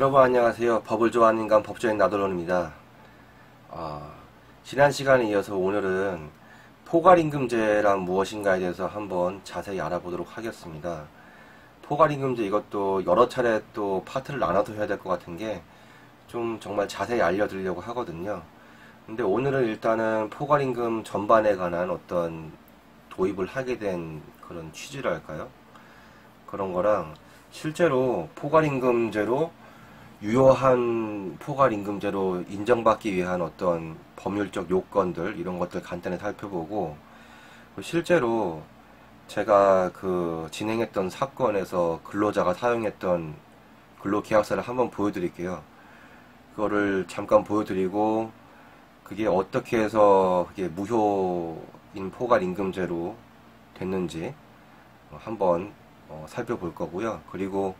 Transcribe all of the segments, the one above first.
여러분 안녕하세요. 법을 좋아하는 인간 법조인 나도론입니다. 지난 시간에 이어서 오늘은 포괄임금제란 무엇인가에 대해서 한번 자세히 알아보도록 하겠습니다. 포괄임금제 이것도 여러 차례 또 파트를 나눠서 해야 될 것 같은 게 좀 정말 자세히 알려드리려고 하거든요. 근데 오늘은 일단은 포괄임금 전반에 관한 어떤 도입을 하게 된 그런 취지랄까요? 그런 거랑 실제로 포괄임금제로 유효한 포괄임금제로 인정받기 위한 어떤 법률적 요건들 이런 것들 간단히 살펴보고 실제로 제가 진행했던 사건에서 근로자가 사용했던 근로계약서를 한번 보여드릴게요. 그거를 잠깐 보여드리고 그게 어떻게 해서 그게 무효인 포괄임금제로 됐는지 한번 살펴볼 거고요. 그리고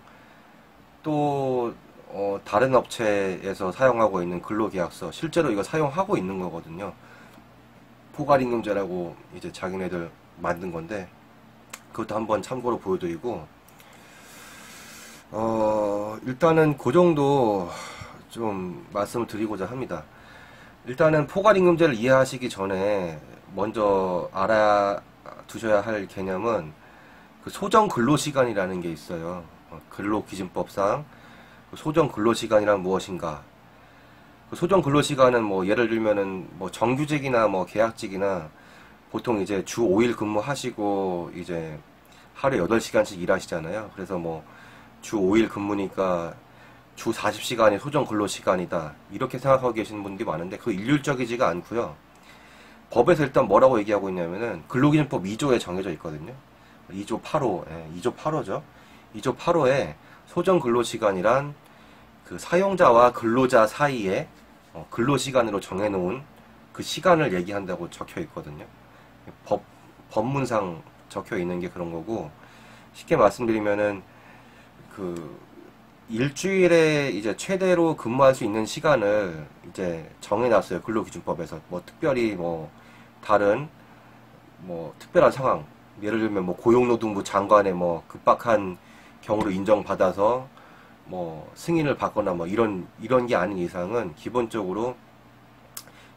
또 다른 업체에서 사용하고 있는 근로계약서 실제로 이거 사용하고 있는 거거든요. 포괄임금제라고 이제 자기네들 만든 건데 그것도 한번 참고로 보여드리고 일단은 그 정도 좀 말씀을 드리고자 합니다. 일단은 포괄임금제를 이해하시기 전에 먼저 알아두셔야 할 개념은 소정 근로시간이라는 게 있어요. 근로기준법상 소정 근로시간이란 무엇인가? 소정 근로시간은 뭐 예를 들면은 뭐 정규직이나 뭐 계약직이나 보통 이제 주 5일 근무하시고 이제 하루에 8시간씩 일하시잖아요. 그래서 뭐 주 5일 근무니까 주 40시간이 소정 근로시간이다. 이렇게 생각하고 계시는 분들이 많은데 그 일률적이지가 않고요. 법에서 일단 뭐라고 얘기하고 있냐면은 근로기준법 2조에 정해져 있거든요. 2조 8호, 2조 8호죠. 2조 8호에 소정 근로시간이란 그 사용자와 근로자 사이에 근로시간으로 정해놓은 그 시간을 얘기한다고 적혀 있거든요. 법문상 적혀 있는 게 그런 거고, 쉽게 말씀드리면은 일주일에 이제 최대로 근무할 수 있는 시간을 이제 정해놨어요. 근로기준법에서. 뭐 특별히 뭐 다른 뭐 특별한 상황, 예를 들면 뭐 고용노동부 장관의 뭐 급박한 경우로 인정받아서 뭐 승인을 받거나 뭐 이런 게 아닌 이상은 기본적으로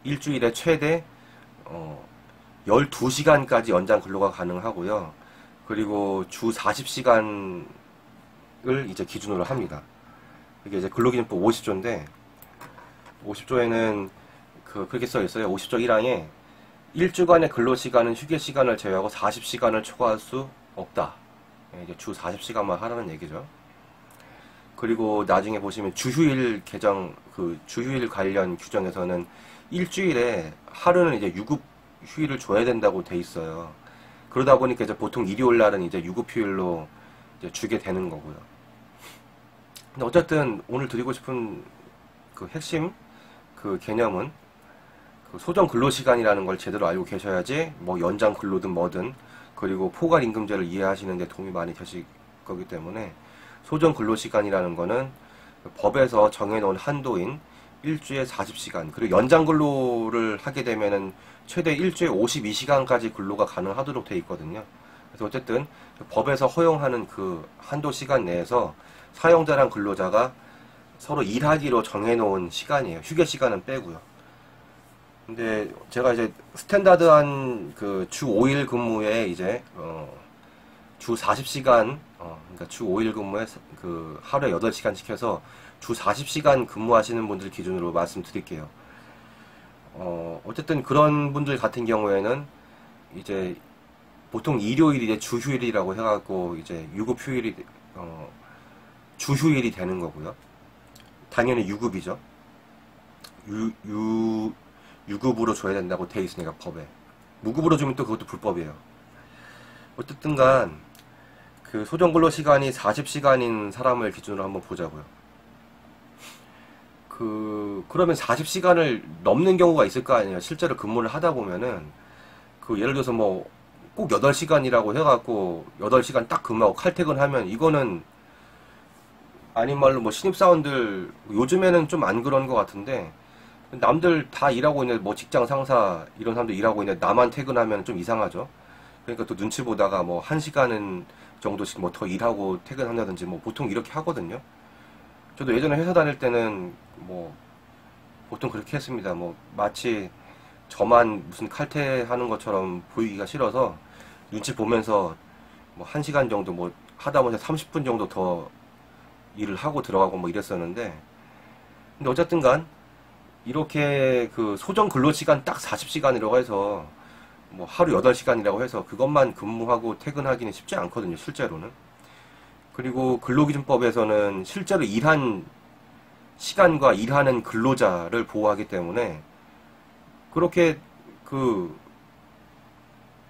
일주일에 최대 12시간까지 연장 근로가 가능하고요. 그리고 주 40시간을 이제 기준으로 합니다. 이게 이제 근로기준법 50조인데 50조에는 그렇게 써 있어요. 50조 1항에 1주간의 근로시간은 휴게시간을 제외하고 40시간을 초과할 수 없다. 이제 주 40시간만 하라는 얘기죠. 그리고 나중에 보시면 주휴일 개정, 주휴일 관련 규정에서는 일주일에 하루는 이제 유급 휴일을 줘야 된다고 돼 있어요. 그러다 보니까 이제 보통 일요일 날은 이제 유급 휴일로 이제 주게 되는 거고요. 근데 어쨌든 오늘 드리고 싶은 핵심 개념은 소정 근로시간이라는 걸 제대로 알고 계셔야지 뭐 연장 근로든 뭐든 그리고 포괄임금제를 이해하시는 데 도움이 많이 되실 거기 때문에 소정 근로시간이라는 거는 법에서 정해놓은 한도인 일주에 40시간 그리고 연장 근로를 하게 되면은 최대 일주에 52시간까지 근로가 가능하도록 돼 있거든요. 그래서 어쨌든 법에서 허용하는 그 한도 시간 내에서 사용자랑 근로자가 서로 일하기로 정해놓은 시간이에요. 휴게 시간은 빼고요. 근데 제가 이제 스탠다드한 주 5일 근무에 이제 주 40시간 그러니까 주 5일 근무에 하루에 8시간씩 해서 주 40시간 근무하시는 분들 기준으로 말씀드릴게요. 어쨌든 그런 분들 같은 경우에는 이제 보통 일요일이 이제 주휴일이라고 해갖고 이제 유급 휴일이 주휴일이 되는 거고요. 당연히 유급이죠. 유급으로 줘야 된다고 돼 있으니까 법에. 무급으로 주면 또 그것도 불법이에요. 어쨌든 간 소정 근로 시간이 40시간인 사람을 기준으로 한번 보자고요. 그러면 40시간을 넘는 경우가 있을 거 아니에요. 실제로 근무를 하다 보면은 예를 들어서 뭐 꼭 8시간이라고 해갖고 8시간 딱 근무하고 칼퇴근하면 이거는 아닌 말로 뭐 신입사원들 요즘에는 좀 안 그런 것 같은데 남들 다 일하고 있는 뭐 직장 상사 이런 사람들 일하고 있는데 나만 퇴근하면 좀 이상하죠. 그러니까 또 눈치 보다가 뭐 1시간은 정도씩 뭐 더 일하고 퇴근한다든지 뭐 보통 이렇게 하거든요. 저도 예전에 회사 다닐 때는 뭐 보통 그렇게 했습니다. 뭐 마치 저만 무슨 칼퇴하는 것처럼 보이기가 싫어서 눈치 보면서 뭐 1시간 정도 뭐 하다 보면 30분 정도 더 일을 하고 들어가고 뭐 이랬었는데, 근데 어쨌든 간 이렇게 그 소정 근로시간 딱 40시간이라고 해서 뭐 하루 8시간이라고 해서 그것만 근무하고 퇴근하기는 쉽지 않거든요, 실제로는. 그리고 근로기준법에서는 실제로 일한 시간과 일하는 근로자를 보호하기 때문에 그렇게 그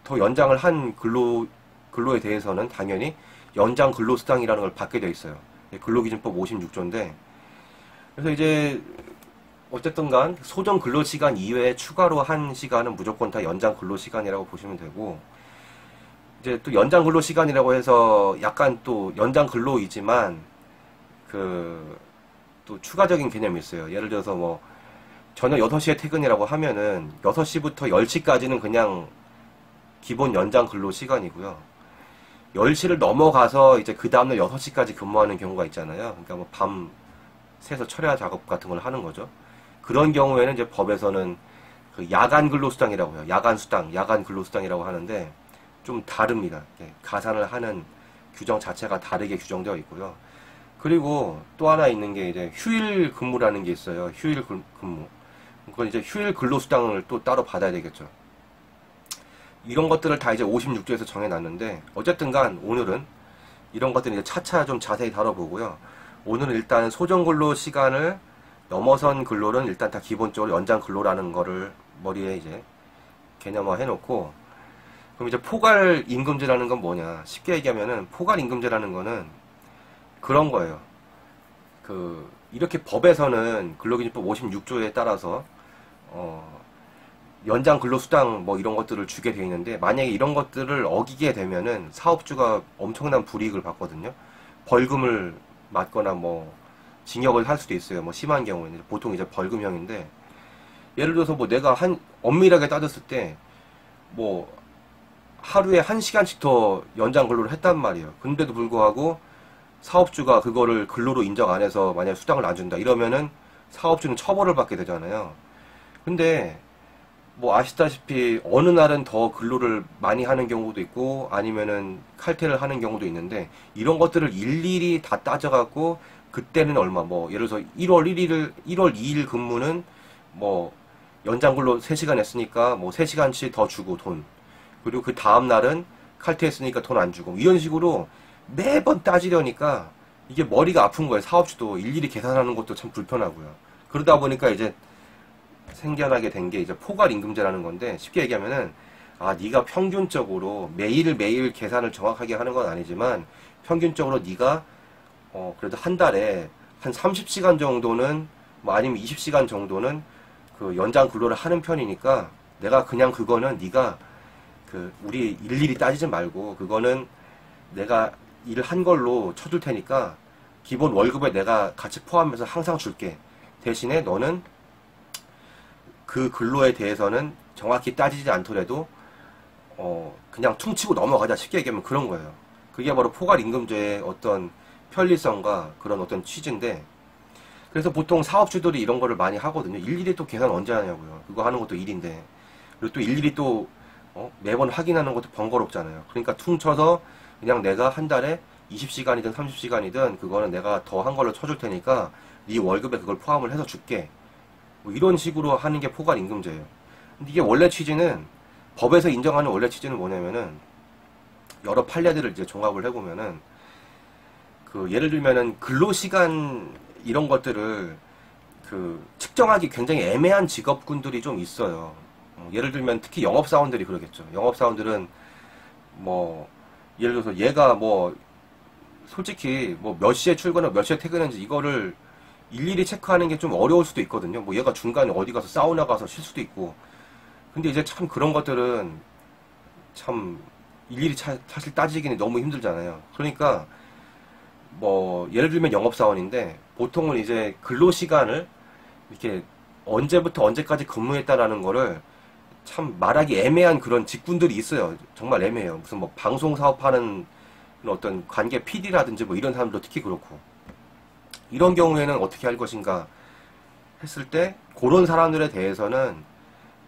더 연장을 한 근로에 대해서는 당연히 연장 근로수당이라는 걸 받게 돼 있어요. 근로기준법 56조인데, 그래서 이제 어쨌든 간 소정 근로시간 이외에 추가로 한 시간은 무조건 다 연장 근로시간이라고 보시면 되고, 이제 또 연장 근로시간이라고 해서 약간 또 연장 근로이지만 그 또 추가적인 개념이 있어요. 예를 들어서 뭐 저녁 6시에 퇴근이라고 하면은 6시부터 10시까지는 그냥 기본 연장 근로 시간이고요. 10시를 넘어가서 이제 그 다음날 6시까지 근무하는 경우가 있잖아요. 그러니까 뭐 밤 새서 철야 작업 같은 걸 하는 거죠. 그런 경우에는 이제 법에서는 그 야간 근로수당이라고 해요. 야간 수당, 야간 근로수당이라고 하는데 좀 다릅니다. 가산을 하는 규정 자체가 다르게 규정되어 있고요. 그리고 또 하나 있는 게 이제 휴일 근무라는 게 있어요. 휴일 근무. 그건 이제 휴일 근로수당을 또 따로 받아야 되겠죠. 이런 것들을 다 이제 56조에서 정해놨는데, 어쨌든 간 오늘은 이런 것들을 이제 차차 좀 자세히 다뤄보고요. 오늘은 일단 소정근로 시간을 넘어선 근로는 일단 다 기본적으로 연장 근로라는 거를 머리에 이제 개념화 해놓고, 그럼 이제 포괄 임금제라는 건 뭐냐? 쉽게 얘기하면은 포괄 임금제라는 거는 그런 거예요. 이렇게 법에서는 근로기준법 56조에 따라서 연장 근로수당 뭐 이런 것들을 주게 돼 있는데, 만약에 이런 것들을 어기게 되면은 사업주가 엄청난 불이익을 받거든요. 벌금을 맞거나 뭐 징역을 할 수도 있어요. 뭐 심한 경우에는 보통 이제 벌금형인데, 예를 들어서 뭐 내가 엄밀하게 따졌을 때 뭐 하루에 1시간씩 더 연장 근로를 했단 말이에요. 근데도 불구하고 사업주가 그거를 근로로 인정 안 해서 만약 수당을 안 준다 이러면은 사업주는 처벌을 받게 되잖아요. 근데 뭐 아시다시피 어느 날은 더 근로를 많이 하는 경우도 있고 아니면은 칼퇴를 하는 경우도 있는데, 이런 것들을 일일이 다 따져갖고 그때는 얼마, 뭐 예를 들어서 1월 2일 근무는 뭐 연장 근로 3시간 했으니까 뭐 3시간씩 더 주고 돈, 그리고 그 다음 날은 칼퇴했으니까 돈 안 주고, 이런 식으로 매번 따지려니까 이게 머리가 아픈 거예요. 사업주도 일일이 계산하는 것도 참 불편하고요. 그러다 보니까 이제 생겨나게 된 게 이제 포괄 임금제라는 건데, 쉽게 얘기하면은 네가 평균적으로 매일매일 계산을 정확하게 하는 건 아니지만 평균적으로 네가 그래도 한 달에 한 30시간 정도는 뭐 아니면 20시간 정도는 그 연장 근로를 하는 편이니까 내가 그냥 그거는 네가 우리 일일이 따지지 말고 그거는 내가 일을 한 걸로 쳐줄 테니까 기본 월급에 내가 같이 포함해서 항상 줄게. 대신에 너는 그 근로에 대해서는 정확히 따지지 않더라도 그냥 퉁치고 넘어가자, 쉽게 얘기하면 그런 거예요. 그게 바로 포괄임금제의 어떤 편리성과 그런 어떤 취지인데, 그래서 보통 사업주들이 이런 거를 많이 하거든요. 일일이 또 계산 언제 하냐고요. 그거 하는 것도 일인데, 그리고 또 일일이 또 매번 확인하는 것도 번거롭잖아요. 그러니까 퉁쳐서 그냥 내가 한 달에 20시간이든 30시간이든 그거는 내가 더 한 걸로 쳐줄 테니까 네 월급에 그걸 포함을 해서 줄게. 뭐 이런 식으로 하는 게 포괄임금제예요. 근데 이게 원래 취지는, 법에서 인정하는 원래 취지는 뭐냐면은, 여러 판례들을 이제 종합을 해보면은 예를 들면은 근로시간 이런 것들을 측정하기 굉장히 애매한 직업군들이 좀 있어요. 예를 들면 특히 영업사원들이 그러겠죠. 영업사원들은 뭐 예를 들어서 얘가 뭐 솔직히 뭐 몇 시에 출근하고 몇 시에 퇴근했는지 이거를 일일이 체크하는 게 좀 어려울 수도 있거든요. 뭐 얘가 중간에 어디 가서 사우나 가서 쉴 수도 있고. 근데 이제 참 그런 것들은 참 일일이 사실 따지기는 너무 힘들잖아요. 그러니까 뭐 예를 들면 영업사원인데 보통은 이제 근로시간을 이렇게 언제부터 언제까지 근무했다라는 거를 참 말하기 애매한 그런 직군들이 있어요. 정말 애매해요. 무슨 뭐 방송 사업하는 어떤 관계 PD라든지 뭐 이런 사람도 특히 그렇고. 이런 경우에는 어떻게 할 것인가 했을 때 그런 사람들에 대해서는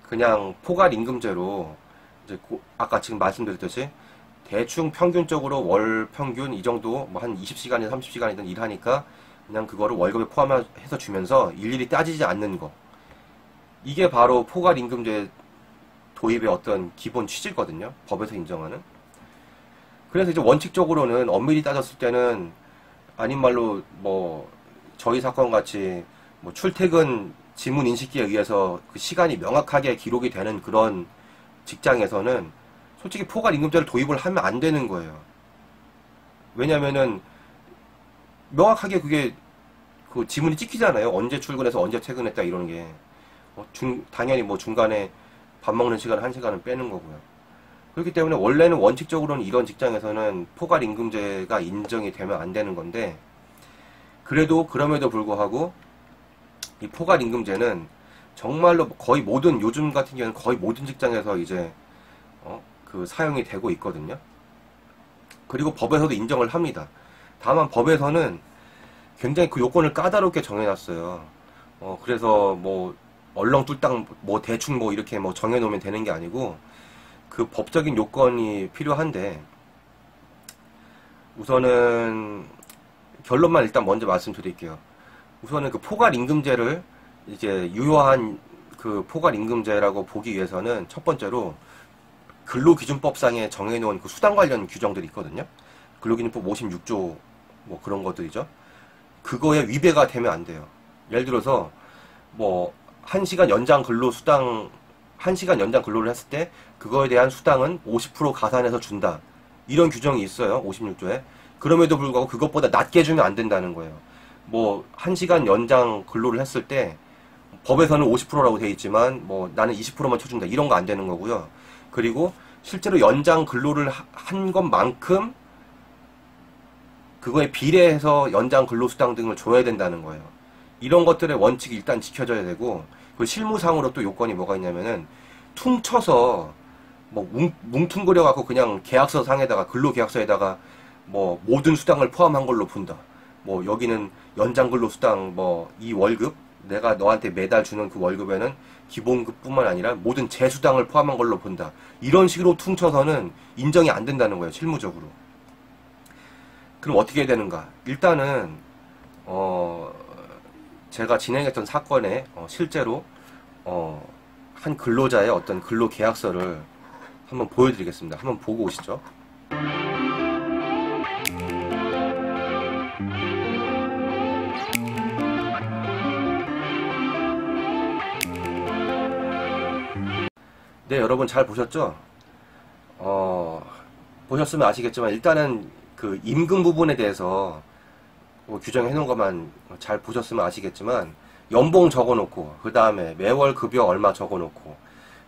그냥 포괄임금제로 이제 아까 지금 말씀드렸듯이 대충 평균적으로 월 평균 이 정도 뭐 한 20시간이든 30시간이든 일하니까 그냥 그거를 월급에 포함해서 주면서 일일이 따지지 않는 거. 이게 바로 포괄임금제 도입의 어떤 기본 취지거든요. 법에서 인정하는. 그래서 이제 원칙적으로는 엄밀히 따졌을 때는 아닌 말로 뭐 저희 사건 같이 뭐 출퇴근 지문 인식기에 의해서 그 시간이 명확하게 기록이 되는 그런 직장에서는 솔직히 포괄임금제를 도입을 하면 안 되는 거예요. 왜냐면은 명확하게 그게 그 지문이 찍히잖아요. 언제 출근해서 언제 퇴근했다 이런 게. 당연히 뭐 중간에 밥 먹는 시간 1시간은 빼는 거고요. 그렇기 때문에 원래는 원칙적으로는 이런 직장에서는 포괄임금제가 인정이 되면 안 되는 건데, 그럼에도 불구하고 이 포괄임금제는 정말로 거의 모든, 요즘 같은 경우는 거의 모든 직장에서 이제 그 사용이 되고 있거든요. 그리고 법에서도 인정을 합니다. 다만 법에서는 굉장히 그 요건을 까다롭게 정해놨어요. 그래서 뭐 얼렁뚱땅 뭐 대충 뭐 이렇게 뭐 정해놓으면 되는 게 아니고 그 법적인 요건이 필요한데, 우선은 결론만 일단 먼저 말씀드릴게요. 우선은 그 포괄임금제를 이제 유효한 그 포괄임금제라고 보기 위해서는 첫 번째로 근로기준법상에 정해놓은 그 수당 관련 규정들이 있거든요. 근로기준법 56조 뭐 그런 것들이죠. 그거에 위배가 되면 안 돼요. 예를 들어서 뭐 1시간 연장 근로 수당, 1시간 연장 근로를 했을 때 그거에 대한 수당은 50% 가산해서 준다. 이런 규정이 있어요. 56조에. 그럼에도 불구하고 그것보다 낮게 주면 안 된다는 거예요. 뭐 1시간 연장 근로를 했을 때 법에서는 50%라고 돼 있지만 뭐 나는 20%만 쳐준다. 이런 거 안 되는 거고요. 그리고 실제로 연장 근로를 한 것만큼 그거에 비례해서 연장 근로수당 등을 줘야 된다는 거예요. 이런 것들의 원칙이 일단 지켜져야 되고, 그 실무상으로 또 요건이 뭐가 있냐면은 퉁쳐서 뭐 뭉퉁거려 갖고 그냥 계약서 상에다가, 근로계약서에다가 뭐 모든 수당을 포함한 걸로 본다. 뭐 여기는 연장 근로수당 뭐 이 월급, 내가 너한테 매달 주는 그 월급에는 기본급뿐만 아니라 모든 재수당을 포함한 걸로 본다. 이런 식으로 퉁쳐서는 인정이 안 된다는 거예요, 실무적으로. 그럼 어떻게 해야 되는가? 일단은 제가 진행했던 사건에 실제로 한 근로자의 어떤 근로계약서를 한번 보여드리겠습니다. 한번 보고 오시죠. 네, 여러분 잘 보셨죠? 보셨으면 아시겠지만 일단은 그 임금 부분에 대해서 규정해 놓은 것만 잘 보셨으면 아시겠지만, 연봉 적어놓고, 그 다음에 매월 급여 얼마 적어놓고,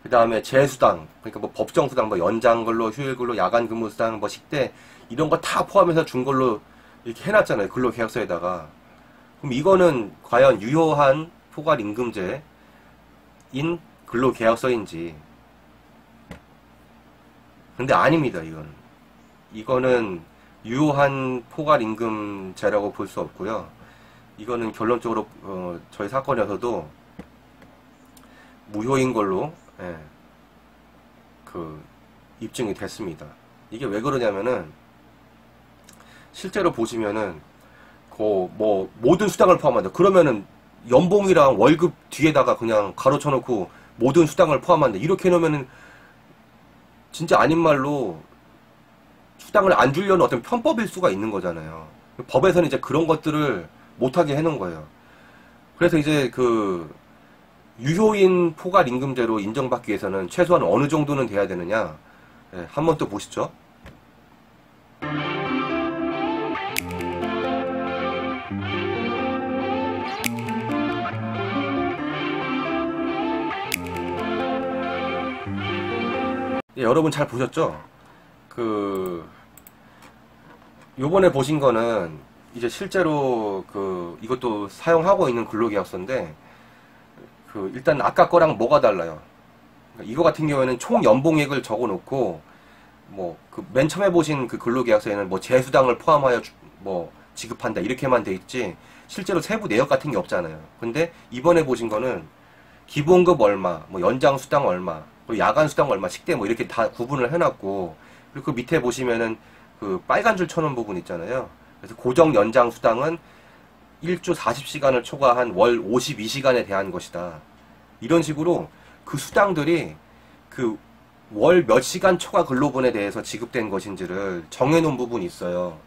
그 다음에 재수당, 그러니까 뭐 법정수당, 뭐 연장근로, 휴일근로, 야간근무수당, 뭐 식대, 이런 거 다 포함해서 준 걸로 이렇게 해놨잖아요. 근로계약서에다가. 그럼 이거는 과연 유효한 포괄임금제인 근로계약서인지. 근데 아닙니다, 이거는 유효한 포괄임금제라고 볼 수 없고요. 이거는 결론적으로 저희 사건에서도 무효인 걸로 입증이 됐습니다. 이게 왜 그러냐면은 실제로 보시면은 뭐 모든 수당을 포함한다. 그러면은 연봉이랑 월급 뒤에다가 그냥 가로쳐놓고 모든 수당을 포함한다. 이렇게 해놓으면은 진짜 아닌 말로 수당을 안 주려는 어떤 편법일 수가 있는 거잖아요. 법에서는 이제 그런 것들을 못하게 해놓은 거예요. 그래서 이제 그 유효인 포괄임금제로 인정받기 위해서는 최소한 어느 정도는 돼야 되느냐, 한번 또 보시죠. 예, 여러분 잘 보셨죠? 요번에 보신 거는 이제 실제로 이것도 사용하고 있는 근로계약서인데, 일단 아까 거랑 뭐가 달라요? 그러니까 이거 같은 경우에는 총 연봉액을 적어 놓고, 뭐, 맨 처음에 보신 그 근로계약서에는 뭐 재수당을 포함하여 뭐 지급한다. 이렇게만 돼 있지, 실제로 세부 내역 같은 게 없잖아요. 근데 이번에 보신 거는 기본급 얼마, 뭐 연장 수당 얼마, 그리고 야간 수당 얼마, 식대 뭐 이렇게 다 구분을 해놨고, 그리고 그 밑에 보시면은 그 빨간 줄 쳐놓은 부분 있잖아요. 그래서 고정 연장 수당은 1주 40시간을 초과한 월 52시간에 대한 것이다. 이런 식으로 그 수당들이 그 월 몇 시간 초과 근로분에 대해서 지급된 것인지를 정해놓은 부분이 있어요.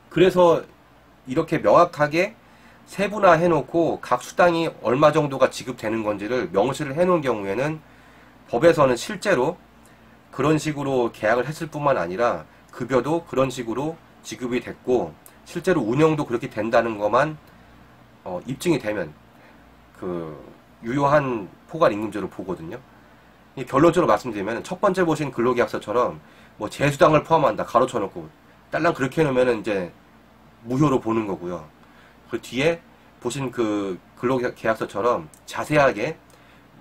그래서 이렇게 명확하게 세분화해놓고 각 수당이 얼마 정도가 지급되는 건지를 명시를 해놓은 경우에는 법에서는 실제로 그런 식으로 계약을 했을 뿐만 아니라 급여도 그런 식으로 지급이 됐고 실제로 운영도 그렇게 된다는 것만 입증이 되면 그 유효한 포괄임금제로 보거든요. 결론적으로 말씀드리면 첫 번째 보신 근로계약서처럼 뭐 재수당을 포함한다 가로쳐놓고 딸랑 그렇게 해놓으면 이제 무효로 보는 거고요. 그 뒤에 보신 그 근로계약서처럼 자세하게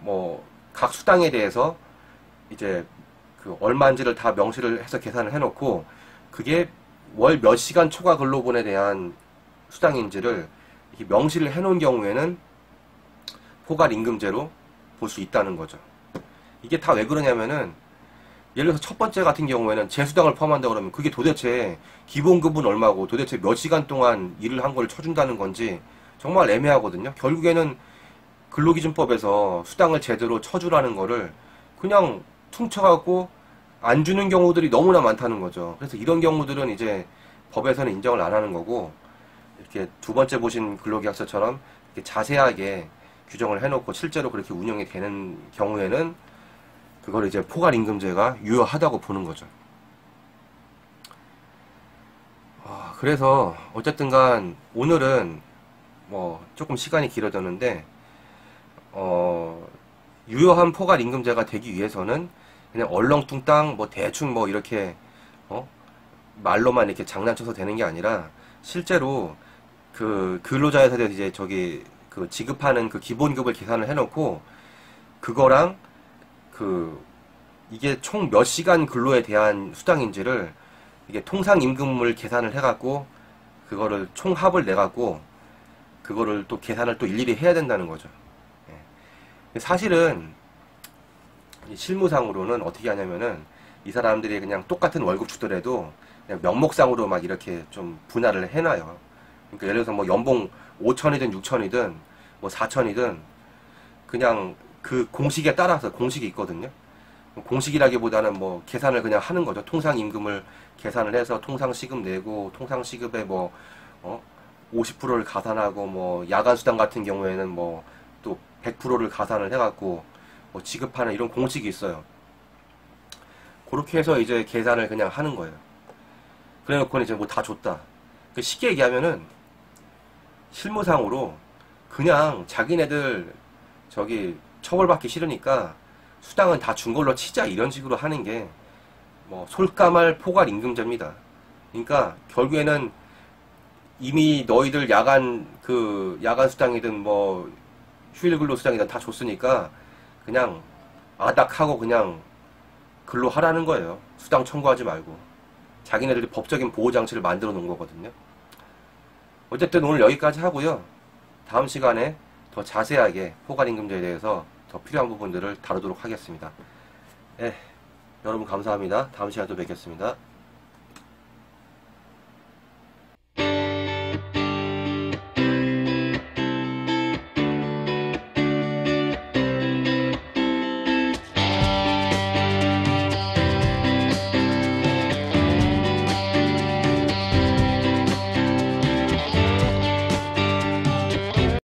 뭐 각 수당에 대해서 이제 그 얼마인지를 다 명시를 해서 계산을 해놓고 그게 월 몇 시간 초과 근로분에 대한 수당인지를 이렇게 명시를 해놓은 경우에는 포괄임금제로 볼 수 있다는 거죠. 이게 다 왜 그러냐면은 예를 들어서 첫 번째 같은 경우에는 재수당을 포함한다 그러면 그게 도대체 기본급은 얼마고 도대체 몇 시간 동안 일을 한 걸 쳐준다는 건지 정말 애매하거든요. 결국에는 근로기준법에서 수당을 제대로 쳐주라는 거를 그냥 퉁쳐갖고 안 주는 경우들이 너무나 많다는 거죠. 그래서 이런 경우들은 이제 법에서는 인정을 안 하는 거고 이렇게 두 번째 보신 근로계약서처럼 이렇게 자세하게 규정을 해놓고 실제로 그렇게 운영이 되는 경우에는 그걸 이제 포괄임금제가 유효하다고 보는 거죠. 그래서 어쨌든 간 오늘은 뭐 조금 시간이 길어졌는데 유효한 포괄임금제가 되기 위해서는 그냥 얼렁뚱땅 뭐 대충 뭐 이렇게 말로만 이렇게 장난쳐서 되는 게 아니라 실제로 그 근로자에 대해서 이제 저기 그 지급하는 그 기본급을 계산을 해놓고 그거랑 그 이게 총 몇 시간 근로에 대한 수당인지를 이게 통상임금을 계산을 해갖고 그거를 총합을 내갖고 그거를 또 계산을 또 일일이 해야 된다는 거죠. 사실은 실무상으로는 어떻게 하냐면은 이 사람들이 그냥 똑같은 월급 주더라도 그냥 명목상으로 막 이렇게 좀 분할을 해놔요. 그러니까 예를 들어서 뭐 연봉 5천이든 6천이든 뭐 4천이든 그냥 그 공식에 따라서 공식이 있거든요. 공식이라기보다는 뭐 계산을 그냥 하는 거죠. 통상임금을 계산을 해서 통상시급 내고 통상시급에 뭐 50%를 가산하고 뭐 야간수당 같은 경우에는 뭐 또 100%를 가산을 해갖고 뭐 지급하는 이런 공식이 있어요. 그렇게 해서 이제 계산을 그냥 하는 거예요. 그래 놓고 이제 뭐 다 줬다. 쉽게 얘기하면은 실무상으로 그냥 자기네들 저기 처벌받기 싫으니까 수당은 다 준 걸로 치자 이런 식으로 하는 게 뭐 솔까말 포괄임금제입니다. 그러니까 결국에는 이미 너희들 야간 수당이든 뭐 휴일 근로 수당이든 다 줬으니까 그냥 아닥하고 그냥 근로하라는 거예요. 수당 청구하지 말고. 자기네들이 법적인 보호장치를 만들어 놓은 거거든요. 어쨌든 오늘 여기까지 하고요. 다음 시간에 더 자세하게 포괄임금제에 대해서 더 필요한 부분들을 다루도록 하겠습니다. 여러분 감사합니다. 다음 시간에 또 뵙겠습니다.